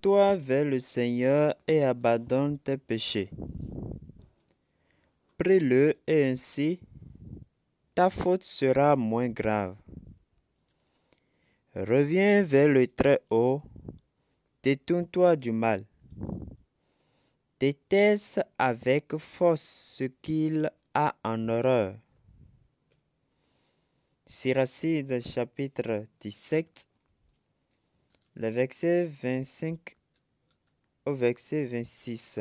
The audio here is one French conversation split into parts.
Tourne-toi vers le Seigneur et abandonne tes péchés. Prie-le et ainsi ta faute sera moins grave. Reviens vers le Très-Haut, détourne-toi du mal. Déteste avec force ce qu'il a en horreur. Siracide chapitre 17, le verset 25 au verset 26.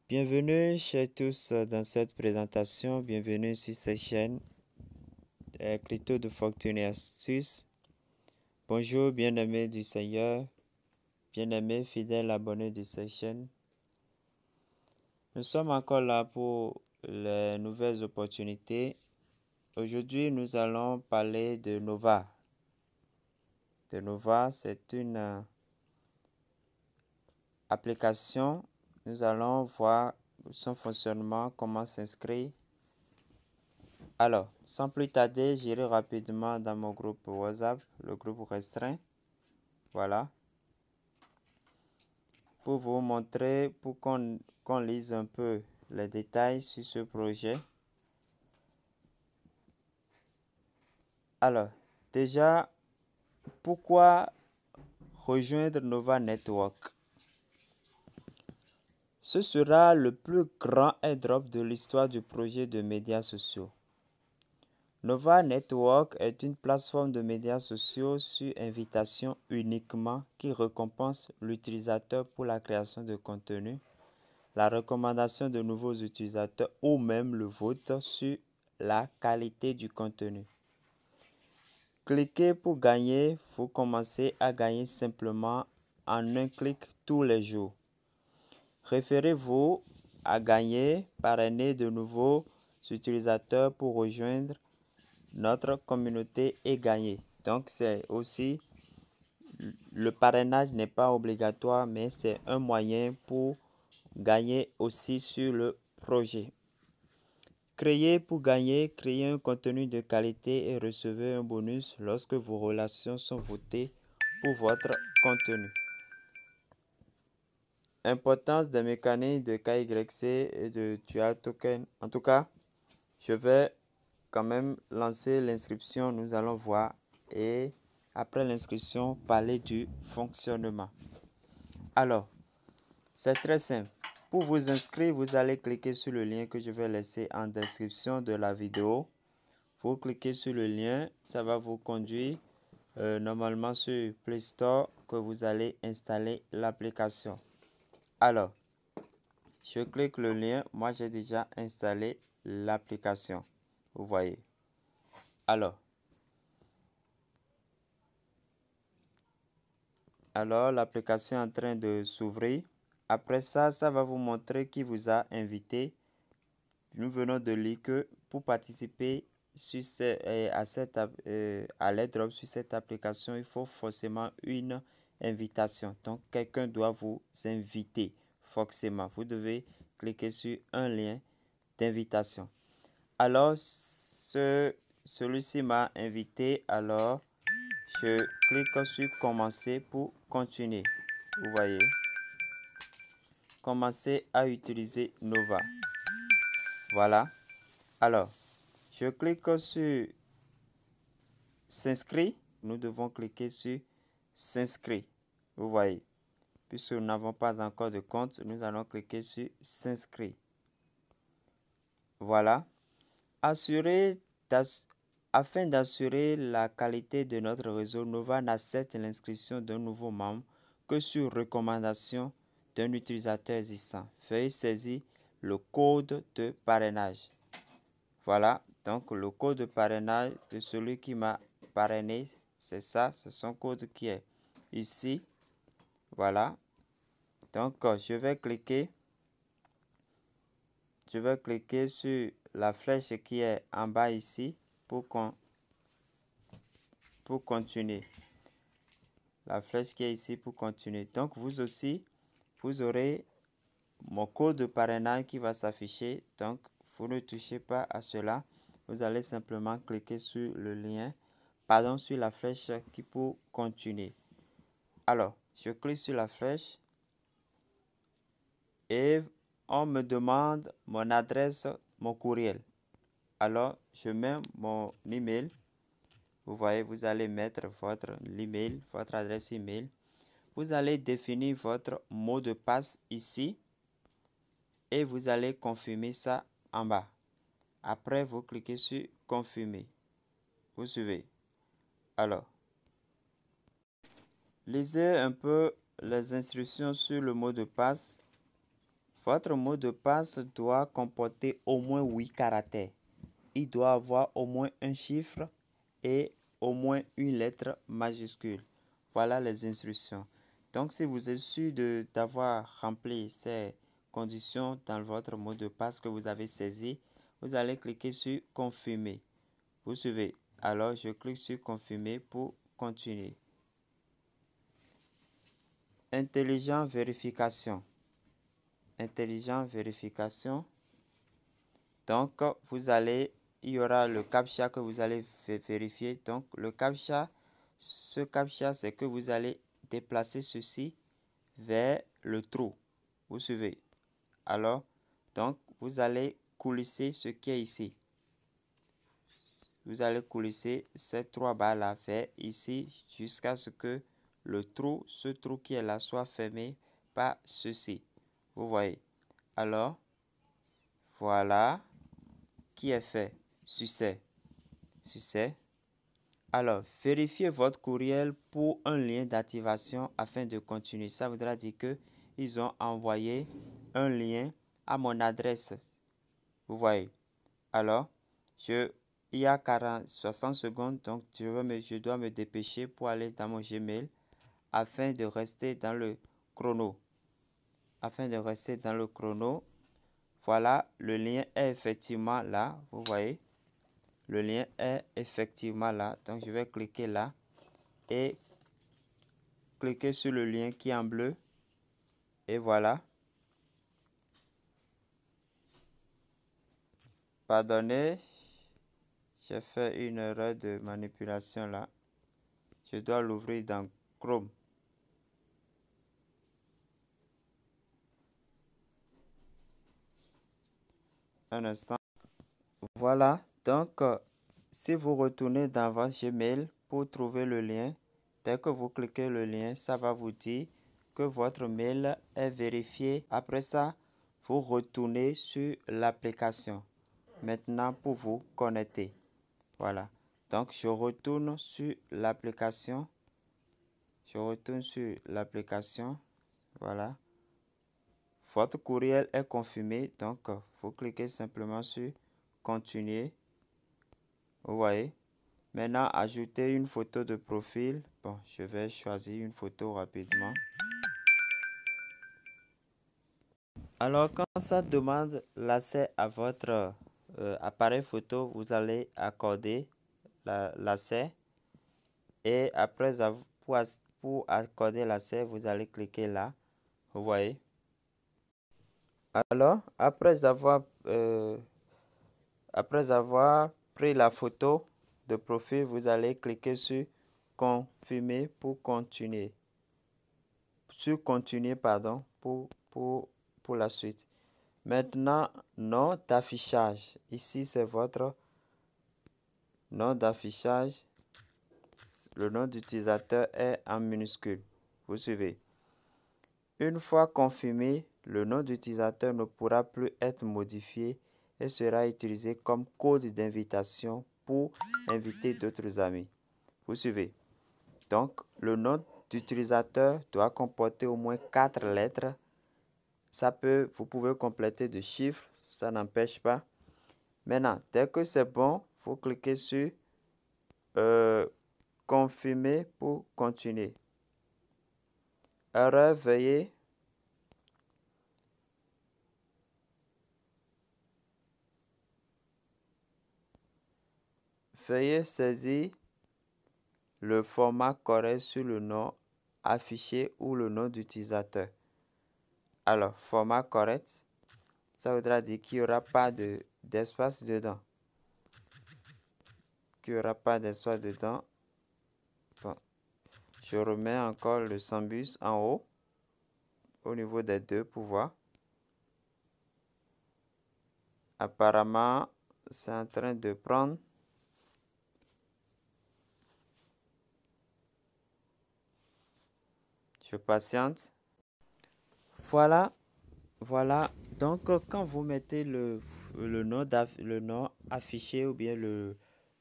Bienvenue chez tous dans cette présentation, bienvenue sur cette chaîne Crypto de Fortune et Astuces. Bonjour bien-aimés du Seigneur, bien-aimés fidèles abonnés de cette chaîne. Nous sommes encore là pour les nouvelles opportunités. Aujourd'hui, nous allons parler de Nova. De Nova, c'est une application. Nous allons voir son fonctionnement, comment s'inscrire. Alors, sans plus tarder, j'irai rapidement dans mon groupe WhatsApp, le groupe restreint. Voilà. Pour vous montrer, pour qu'on lise un peu les détails sur ce projet. Alors, déjà, pourquoi rejoindre Nova Network? Ce sera le plus grand airdrop de l'histoire du projet de médias sociaux. Nova Network est une plateforme de médias sociaux sur invitation uniquement qui récompense l'utilisateur pour la création de contenu, la recommandation de nouveaux utilisateurs ou même le vote sur la qualité du contenu. Cliquez pour gagner, vous commencez à gagner simplement en un clic tous les jours. Référez-vous à gagner, parrainer de nouveaux utilisateurs pour rejoindre notre communauté et gagner. Donc c'est aussi, le parrainage n'est pas obligatoire, mais c'est un moyen pour gagner aussi sur le projet. Créez pour gagner, créez un contenu de qualité et recevez un bonus lorsque vos relations sont votées pour votre contenu. Importance des mécaniques de KYC et de Dual Token. En tout cas, je vais quand même lancer l'inscription, nous allons voir, et après l'inscription, parler du fonctionnement. Alors, c'est très simple. Pour vous inscrire, vous allez cliquer sur le lien que je vais laisser en description de la vidéo. Vous cliquez sur le lien, ça va vous conduire normalement sur Play Store que vous allez installer l'application. Alors, je clique le lien, moi j'ai déjà installé l'application, vous voyez. Alors, l'application est en train de s'ouvrir. Après ça, ça va vous montrer qui vous a invité. Nous venons de lire que pour participer sur à l'airdrop sur cette application, il faut forcément une invitation. Donc, quelqu'un doit vous inviter, forcément. Vous devez cliquer sur un lien d'invitation. Alors, celui-ci m'a invité, alors je clique sur commencer pour continuer. Vous voyez, commencer à utiliser Nova. Voilà. Alors, je clique sur s'inscrire. Nous devons cliquer sur s'inscrire. Vous voyez, puisque nous n'avons pas encore de compte, nous allons cliquer sur s'inscrire. Voilà. Afin d'assurer la qualité de notre réseau, Nova n'accepte l'inscription d'un nouveau membre que sur recommandation d'un utilisateur existant. Veuillez saisir le code de parrainage. Voilà, donc le code de parrainage de celui qui m'a parrainé, c'est ça, c'est son code qui est ici. Voilà, donc je vais cliquer sur la flèche qui est en bas ici pour continuer. La flèche qui est ici pour continuer. Donc vous aussi, vous aurez mon code de parrainage qui va s'afficher. Donc vous ne touchez pas à cela. Vous allez simplement cliquer sur le lien, sur la flèche qui pour continuer. Alors, je clique sur la flèche et on me demande mon adresse, mon courriel. Alors, je mets mon email. Vous voyez, vous allez mettre votre email, votre adresse email. Vous allez définir votre mot de passe ici et vous allez confirmer ça en bas. Après, vous cliquez sur confirmer. Vous suivez. Alors, lisez un peu les instructions sur le mot de passe. Votre mot de passe doit comporter au moins 8 caractères. Il doit avoir au moins un chiffre et au moins une lettre majuscule. Voilà les instructions. Donc, si vous êtes sûr d'avoir rempli ces conditions dans votre mot de passe que vous avez saisi, vous allez cliquer sur confirmer. Vous suivez. Alors, je clique sur confirmer pour continuer. Intelligent vérification. Intelligent vérification. Donc, il y aura le CAPTCHA que vous allez vérifier. Donc, le CAPTCHA, ce CAPTCHA, c'est que vous allez déplacer ceci vers le trou. Vous suivez. Alors, donc, vous allez coulisser ce qui est ici. Vous allez coulisser ces 3 barres-là vers ici jusqu'à ce que ce trou qui est là, soit fermé par ceci. Vous voyez. Alors, voilà qui est fait. Succès. Succès. Alors, vérifiez votre courriel pour un lien d'activation afin de continuer. Ça voudra dire que ils ont envoyé un lien à mon adresse. Vous voyez. Alors, il y a 60 secondes, donc je dois me dépêcher pour aller dans mon Gmail afin de rester dans le chrono. Afin de rester dans le chrono, voilà, le lien est effectivement là. Vous voyez. Le lien est effectivement là. Donc, je vais cliquer là et cliquer sur le lien qui est en bleu. Et voilà. Pardonnez, j'ai fait une erreur de manipulation là. Je dois l'ouvrir dans Chrome. Un instant. Voilà. Donc, si vous retournez dans votre Gmail pour trouver le lien, dès que vous cliquez le lien, ça va vous dire que votre mail est vérifié. Après ça, vous retournez sur l'application. Maintenant, pour vous connecter. Voilà. Donc, je retourne sur l'application. Je retourne sur l'application. Voilà. Votre courriel est confirmé. Donc, vous cliquez simplement sur continuer. Vous voyez. Maintenant, ajouter une photo de profil. Bon, je vais choisir une photo rapidement. Alors, quand ça demande l'accès à votre appareil photo, vous allez accorder l'accès. Et après, pour accorder l'accès, vous allez cliquer là. Vous voyez. Alors, après avoir pris la photo de profil, vous allez cliquer sur confirmer pour continuer. Sur continuer, pardon, pour la suite. Maintenant, nom d'affichage. Ici, c'est votre nom d'affichage. Le nom d'utilisateur est en minuscule. Vous suivez. Une fois confirmé, le nom d'utilisateur ne pourra plus être modifié et sera utilisé comme code d'invitation pour inviter d'autres amis. Vous suivez. Donc, le nom d'utilisateur doit comporter au moins 4 lettres. Vous pouvez compléter de chiffres, ça n'empêche pas. Maintenant, dès que c'est bon, vous cliquez sur confirmer pour continuer. Erreur, veuillez saisir le format correct sur le nom affiché ou le nom d'utilisateur. Alors, format correct, ça voudra dire qu'il n'y aura pas d'espace dedans. Qu'il n'y aura pas d'espace dedans. Bon. Je remets encore le Sambus en haut, au niveau des deux pour voir. Apparemment, c'est en train de prendre. Je patiente. Voilà. Voilà. Donc, quand vous mettez le nom affiché ou bien le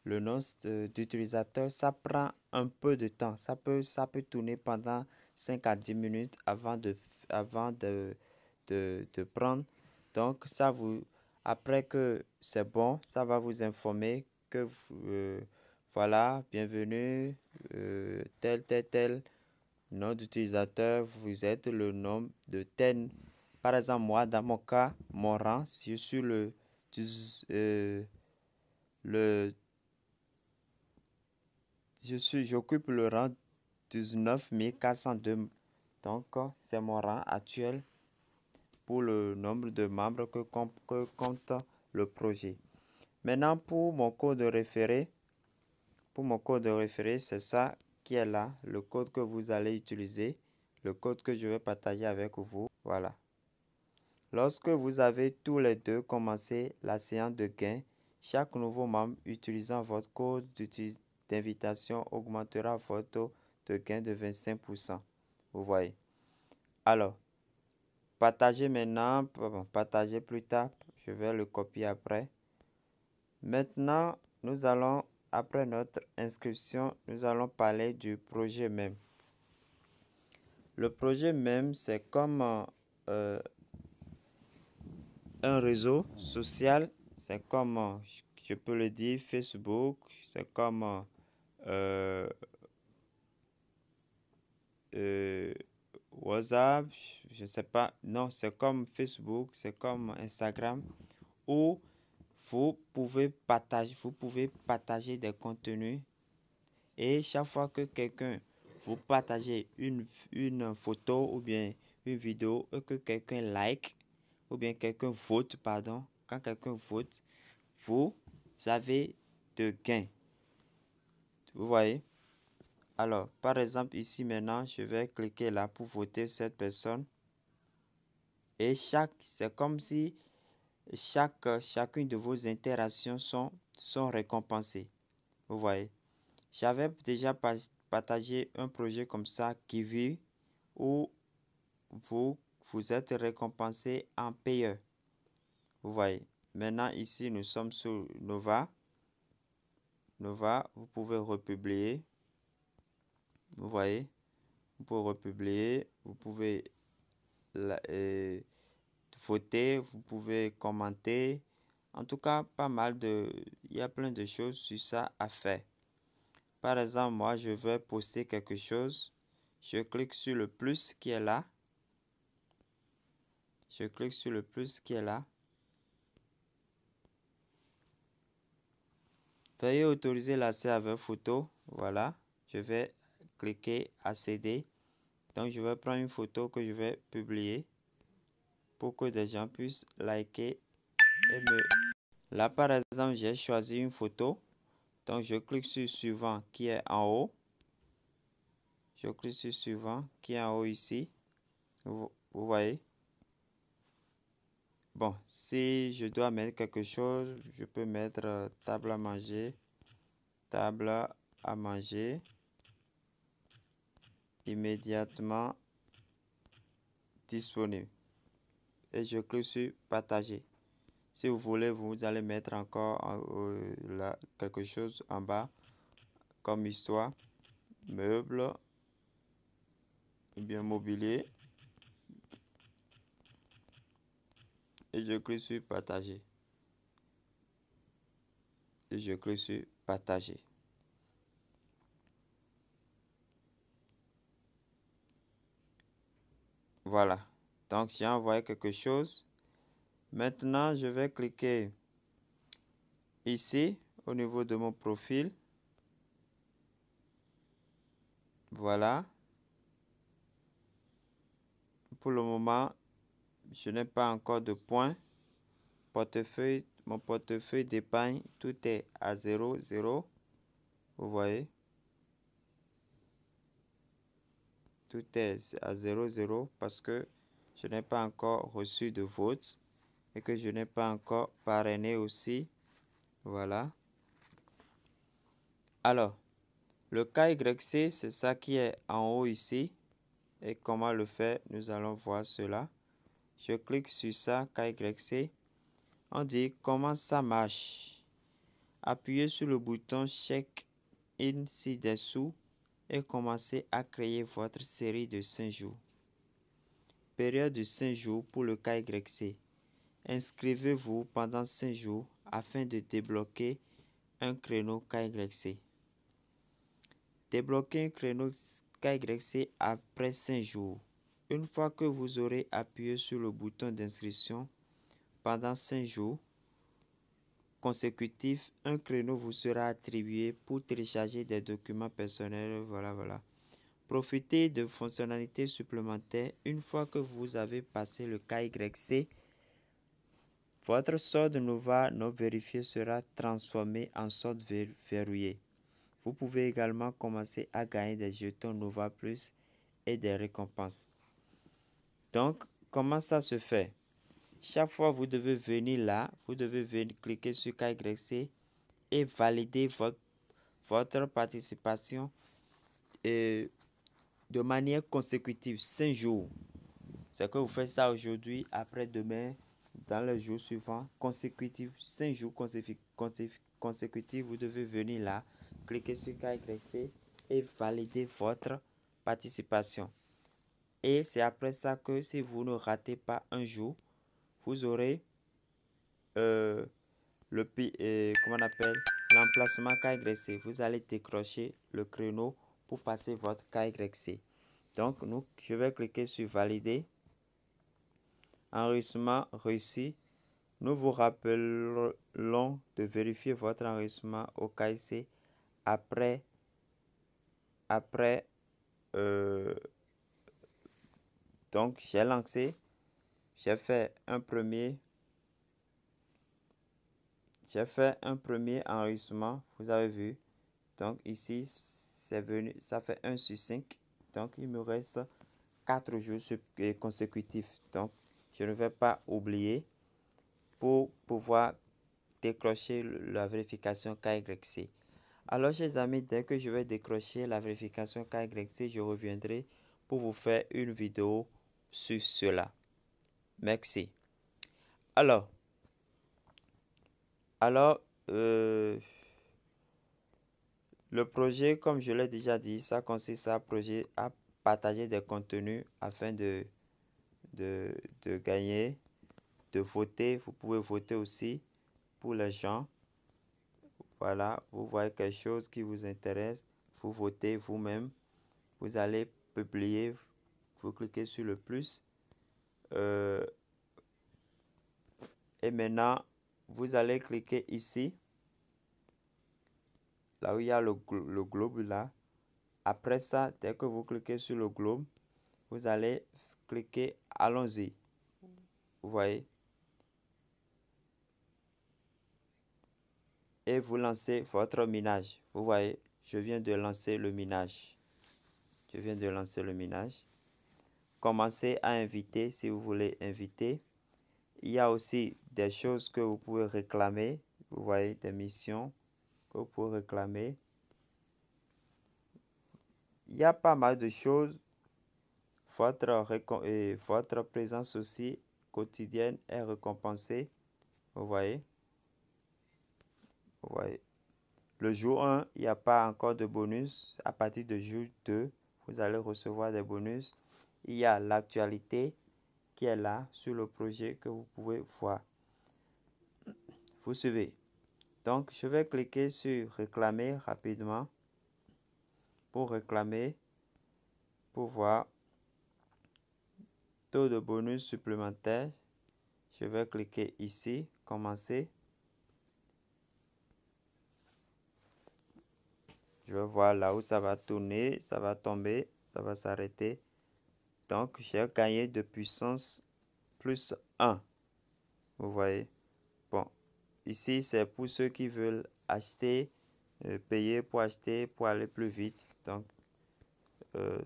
nom d'utilisateur, ça prend un peu de temps. Ça peut tourner pendant 5 à 10 minutes avant de prendre. Donc, après que c'est bon, ça va vous informer que voilà, bienvenue, tel nom d'utilisateur, vous êtes le nom de tel. Par exemple, moi, dans mon cas, mon rang, je suis j'occupe le rang 19 402. Donc, c'est mon rang actuel pour le nombre de membres que compte le projet. Maintenant, pour mon code référé, c'est ça qui est là, le code que vous allez utiliser, le code que je vais partager avec vous. Voilà. Lorsque vous avez tous les deux commencé la séance de gain, chaque nouveau membre utilisant votre code d'invitation augmentera votre taux de gain de 25%. Vous voyez. Alors, partagez maintenant, partagez plus tard, je vais le copier après. Maintenant, nous allons, après notre inscription, nous allons parler du projet même. Le projet même, c'est comme un réseau social, c'est comme, je peux le dire, Facebook, c'est comme WhatsApp, je ne sais pas, non, c'est comme Facebook, c'est comme Instagram, où vous pouvez partager des contenus et chaque fois que quelqu'un vous partagez une photo ou bien une vidéo et que quelqu'un like ou bien quelqu'un vote, pardon, quand quelqu'un vote, vous avez de gains. Vous voyez? Alors, par exemple, ici maintenant, je vais cliquer là pour voter cette personne. Et c'est comme si chacune de vos interactions sont récompensées. Vous voyez? J'avais déjà partagé un projet comme ça qui vit où vous êtes récompensé en payeur. Vous voyez. Maintenant ici nous sommes sur Nova. Nova, vous pouvez republier. Vous voyez. Vous pouvez republier. Vous pouvez voter. Vous pouvez commenter. En tout cas, il y a plein de choses sur ça à faire. Par exemple, moi, je vais poster quelque chose. Je clique sur le plus qui est là. Je clique sur le plus qui est là. Veuillez autoriser l'accès à vos photos. Voilà. Je vais cliquer accéder. Donc, je vais prendre une photo que je vais publier pour que des gens puissent liker et me... Là, par exemple, j'ai choisi une photo. Donc, je clique sur suivant qui est en haut. Je clique sur suivant qui est en haut ici. Vous voyez? Bon, si je dois mettre quelque chose, je peux mettre table à manger. Table à manger. Immédiatement disponible. Et je clique sur partager. Si vous voulez, vous allez mettre encore là, quelque chose en bas comme histoire, meubles, bien mobilier. Et je clique sur partager. Et je clique sur partager. Voilà. Donc, j'ai envoyé quelque chose. Maintenant, je vais cliquer ici au niveau de mon profil. Voilà. Pour le moment, je n'ai pas encore de points. Mon portefeuille d'épargne, tout est à 0, 0. Vous voyez. Tout est à 0,0 parce que je n'ai pas encore reçu de vote et que je n'ai pas encore parrainé aussi. Voilà. Alors, le KYC, c'est ça qui est en haut ici. Et comment le faire? Nous allons voir cela. Je clique sur ça, KYC. On dit comment ça marche. Appuyez sur le bouton Check in ci-dessous et commencez à créer votre série de 5 jours. Période de 5 jours pour le KYC. Inscrivez-vous pendant 5 jours afin de débloquer un créneau KYC. Débloquer un créneau KYC après 5 jours. Une fois que vous aurez appuyé sur le bouton d'inscription pendant 5 jours consécutifs, un créneau vous sera attribué pour télécharger des documents personnels. Voilà. Profitez de fonctionnalités supplémentaires. Une fois que vous avez passé le KYC, votre solde Nova non vérifié sera transformé en solde verrouillé. Vous pouvez également commencer à gagner des jetons Nova Plus et des récompenses. Donc, comment ça se fait? Chaque fois, vous devez venir là, vous devez venir cliquer sur KYC et valider votre participation de manière consécutive, 5 jours. C'est que vous faites ça aujourd'hui, après demain, dans les jours suivants, consécutifs, 5 jours consécutifs, vous devez venir là, cliquer sur KYC et valider votre participation. Et c'est après ça que si vous ne ratez pas un jour, vous aurez l'emplacement KYC. Vous allez décrocher le créneau pour passer votre KYC. Donc, je vais cliquer sur valider. Enregistrement réussi. Nous vous rappelons de vérifier votre enregistrement au KYC après donc j'ai lancé, j'ai fait un premier enregistrement, vous avez vu. Donc ici c'est venu, ça fait 1 sur 5. Donc il me reste 4 jours consécutifs. Donc je ne vais pas oublier pour pouvoir décrocher la vérification KYC. Alors chers amis, dès que je vais décrocher la vérification KYC, je reviendrai pour vous faire une vidéo sur cela. Merci. Alors le projet, comme je l'ai déjà dit, ça consiste à partager des contenus afin de gagner, de voter. Vous pouvez voter aussi pour les gens. Voilà, vous voyez quelque chose qui vous intéresse, vous votez vous-même. Vous allez publier, vous cliquez sur le plus. Et maintenant, vous allez cliquer ici, là où il y a le globe là. Après ça, dès que vous cliquez sur le globe, vous allez cliquer allons-y. Vous voyez. Et vous lancez votre minage. Vous voyez, je viens de lancer le minage. Commencez à inviter si vous voulez inviter. Il y a aussi des choses que vous pouvez réclamer. Vous voyez, des missions que vous pouvez réclamer. Il y a pas mal de choses. Votre présence aussi quotidienne est récompensée. Vous voyez. Le jour 1, il n'y a pas encore de bonus. À partir du jour 2, vous allez recevoir des bonus. Il y a l'actualité qui est là sur le projet que vous pouvez voir. Vous suivez. Donc, je vais cliquer sur réclamer rapidement pour réclamer, pour voir taux de bonus supplémentaire. Je vais cliquer ici, commencer. Je vais voir là où ça va tourner, ça va tomber, ça va s'arrêter. Donc, j'ai gagné de puissance plus 1. Vous voyez. Bon, ici, c'est pour ceux qui veulent acheter, payer pour acheter, pour aller plus vite. Donc,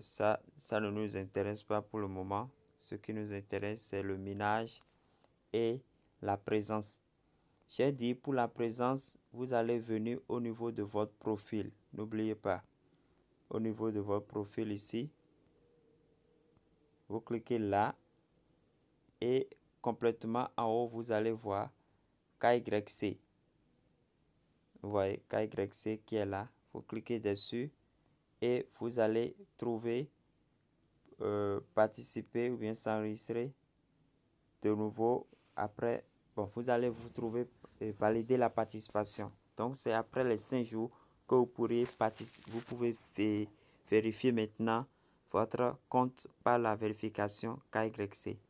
ça ne nous intéresse pas pour le moment. Ce qui nous intéresse, c'est le minage et la présence. J'ai dit pour la présence, vous allez venir au niveau de votre profil. N'oubliez pas, au niveau de votre profil ici, vous cliquez là et complètement en haut, vous allez voir KYC. Vous voyez KYC qui est là. Vous cliquez dessus et vous allez trouver participer ou bien s'enregistrer de nouveau. Après, bon, vous allez vous trouver et valider la participation. Donc, c'est après les 5 jours que vous pourrez participer. Vous pouvez vérifier maintenant votre compte par la vérification KYC.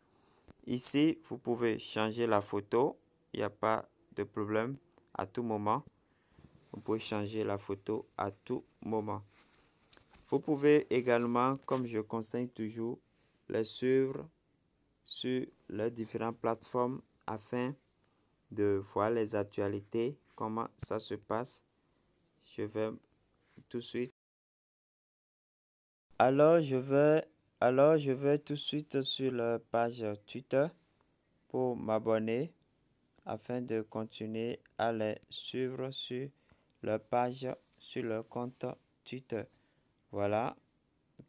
Ici, vous pouvez changer la photo. Il n'y a pas de problème à tout moment. Vous pouvez changer la photo à tout moment. Vous pouvez également, comme je conseille toujours, les suivre sur les différentes plateformes afin de voir les actualités, comment ça se passe. Je vais tout de suite. Alors, je vais tout de suite sur la page Twitter pour m'abonner afin de continuer à les suivre sur leur page, sur leur compte Twitter. Voilà,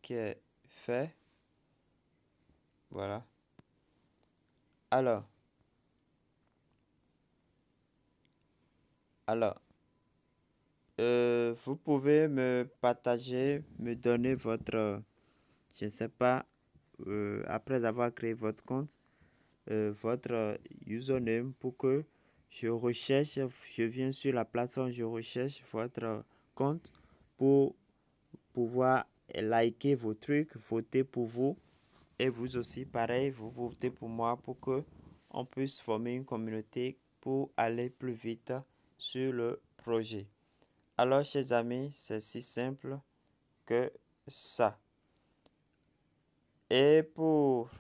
qui est fait. Voilà. Alors, vous pouvez me partager, me donner votre, je ne sais pas, après avoir créé votre compte, votre username pour que je recherche, je viens sur la plateforme, je recherche votre compte pour pouvoir liker vos trucs, voter pour vous et vous aussi pareil, vous votez pour moi pour que on puisse former une communauté pour aller plus vite sur le projet. Alors, chers amis, c'est si simple que ça. Et pour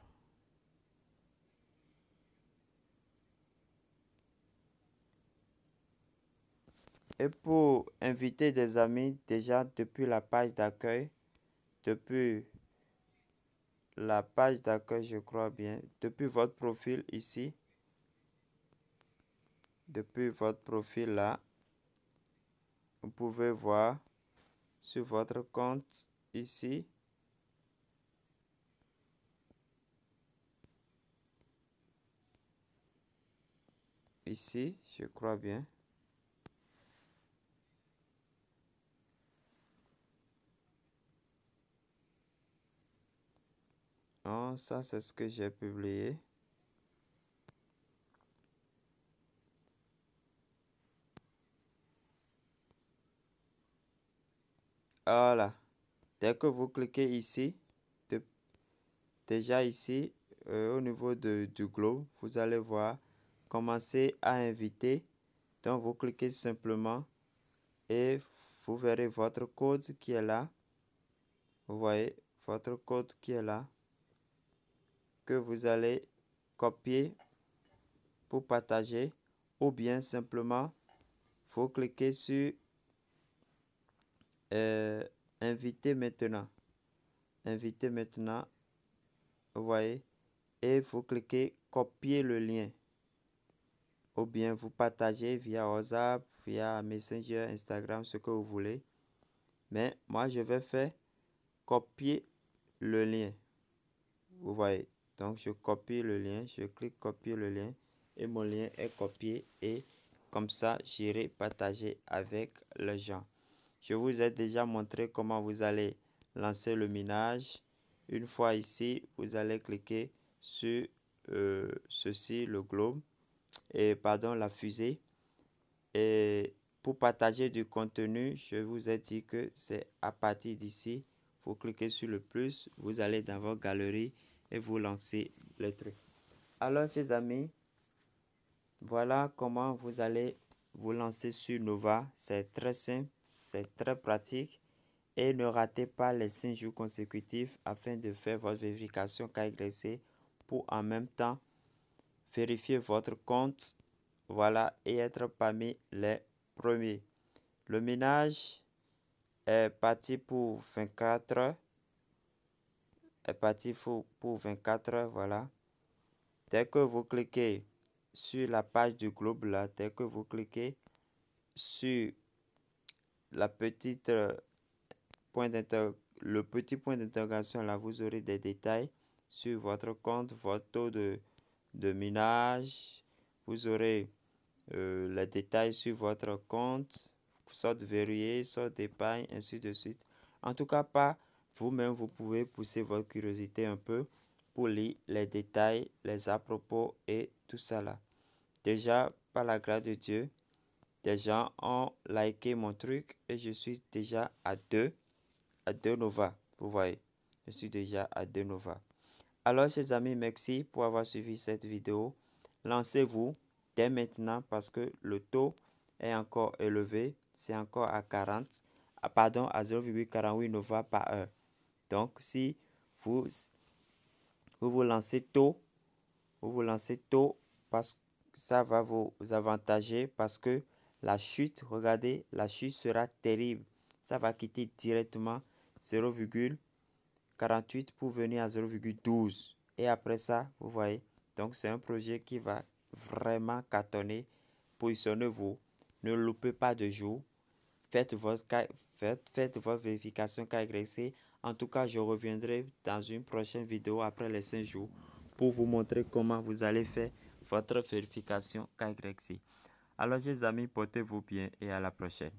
inviter des amis déjà depuis la page d'accueil, je crois bien, depuis votre profil ici, depuis votre profil là, vous pouvez voir sur votre compte ici. Ici, je crois bien. Oh, ça, c'est ce que j'ai publié. Voilà. Dès que vous cliquez ici, déjà ici, au niveau du globe, vous allez voir commencer à inviter. Donc, vous cliquez simplement et vous verrez votre code qui est là. Vous voyez votre code qui est là que vous allez copier pour partager ou bien simplement vous cliquez sur inviter maintenant. Inviter maintenant, vous voyez, et vous cliquez copier le lien. Ou bien vous partagez via WhatsApp, via Messenger, Instagram, ce que vous voulez. Mais moi, je vais faire copier le lien. Vous voyez. Donc, je copie le lien. Je clique copier le lien. Et mon lien est copié. Et comme ça, j'irai partager avec les gens. Je vous ai déjà montré comment vous allez lancer le minage. Une fois ici, vous allez cliquer sur ceci, le globe. Et pardon, la fusée. Et pour partager du contenu, je vous ai dit que c'est à partir d'ici. Vous cliquez sur le plus, vous allez dans votre galerie et vous lancez le truc. Alors, chers amis, voilà comment vous allez vous lancer sur Nova. C'est très simple, c'est très pratique. Et ne ratez pas les 5 jours consécutifs afin de faire votre vérification KYC pour en même temps vérifier votre compte. Voilà, et être parmi les premiers. Le ménage est parti pour 24 heures. est parti pour 24 heures, voilà. Dès que vous cliquez sur la page du globe là, dès que vous cliquez sur la petite le petit point d'interrogation là, vous aurez des détails sur votre compte, votre taux de minage. Vous aurez les détails sur votre compte, sorte verrouillée, sorte d'épargne, ainsi de suite. En tout cas, pas vous-même, vous pouvez pousser votre curiosité un peu pour lire les détails, les à propos et tout ça là. Déjà, par la grâce de Dieu, des gens ont liké mon truc et je suis déjà à 2 Nova. Vous voyez, je suis déjà à 2 Nova. Alors, chers amis, merci pour avoir suivi cette vidéo. Lancez-vous dès maintenant parce que le taux est encore élevé. C'est encore à 40, pardon, à 0,48 Nova par heure. Donc, si vous vous lancez tôt, parce que ça va vous avantager parce que la chute, regardez, la chute sera terrible. Ça va quitter directement 0,48 pour venir à 0,12. Et après ça, vous voyez, donc c'est un projet qui va vraiment cartonner. Positionnez-vous, ne loupez pas de jour. Faites votre vérification KYC. En tout cas, je reviendrai dans une prochaine vidéo après les 5 jours pour vous montrer comment vous allez faire votre vérification KYC. Alors, chers amis, portez-vous bien et à la prochaine.